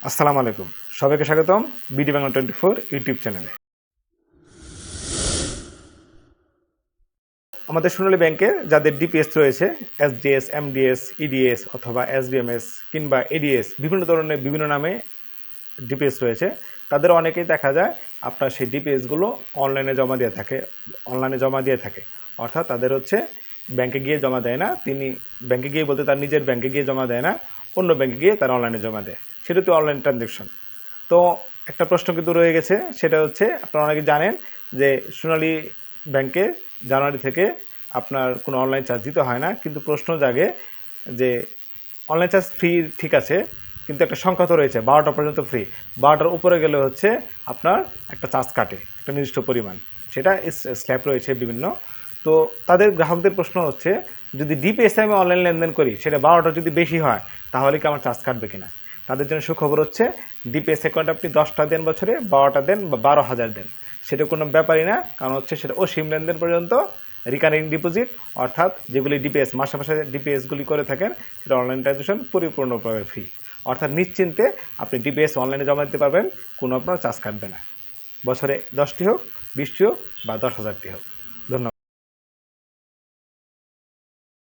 আসসালামু আলাইকুম। সবাইকে স্বাগতম বিডি বাংলা 24 ইউটিউব চ্যানেলে। আমাদের সোনালী ব্যাংকে যাদের ডিপিএস রয়েছে, এসডিএস, এমডিএস, ইডিএস অথবা এসডিএমএস কিংবা এডিএস বিভিন্ন ধরনের বিভিন্ন নামে ডিপিএস রয়েছে, তাদের অনেকেই দেখা যায় আপনার সেই ডিপিএসগুলো অনলাইনে জমা দিয়ে থাকে। অর্থাৎ তাদের হচ্ছে ব্যাংকে গিয়ে জমা দেয় না, তিনি ব্যাংকে গিয়ে বলতে তার নিজের ব্যাংকে গিয়ে জমা দেয় না, অন্য ব্যাংকে গিয়ে তারা অনলাইনে জমা দেয়। সেটা তো অনলাইন ট্রানজ্যাকশন। তো একটা প্রশ্ন কিন্তু রয়ে গেছে, সেটা হচ্ছে আপনারা অনেকে জানেন যে সোনালী ব্যাংকে জানুয়ারি থেকে আপনার কোনো অনলাইন চার্জ দিতে হয় না, কিন্তু প্রশ্ন জাগে যে অনলাইন চার্জ ফ্রি ঠিক আছে, কিন্তু একটা সংখ্যা তো রয়েছে 12টা পর্যন্ত ফ্রি, 12টার উপরে গেলে হচ্ছে আপনার একটা চার্জ কাটে একটা নির্দিষ্ট পরিমাণ, সেটা স্ল্যাব রয়েছে বিভিন্ন। তো তাদের গ্রাহকদের প্রশ্ন হচ্ছে, যদি ডিপিএসে আমি অনলাইন লেনদেন করি সেটা 12টা যদি বেশি হয় তাহলে কি আমার চার্জ কাটবে কিনা। তাদের জন্য সুখবর হচ্ছে, ডিপিএস অ্যাকাউন্ট আপনি 10টা দেন বছরে, 12টা দেন বা 12,000 দেন, সেটা কোনো ব্যাপারই না। কারণ হচ্ছে সেটা অসীম লেনদেন পর্যন্ত রিকারিং ডিপোজিট, অর্থাৎ যেগুলি ডিপিএস মাসে মাসে ডিপিএসগুলি করে থাকেন সেটা অনলাইন ট্রানজ্যাকশন পরিপূর্ণভাবে ফ্রি। অর্থাৎ নিশ্চিন্তে আপনি ডিপিএস অনলাইনে জমা দিতে পারবেন, কোনো আপনার চার্জ কাটবে না। বছরে 10টি হোক, 20টি হোক বা 10,000টি হোক।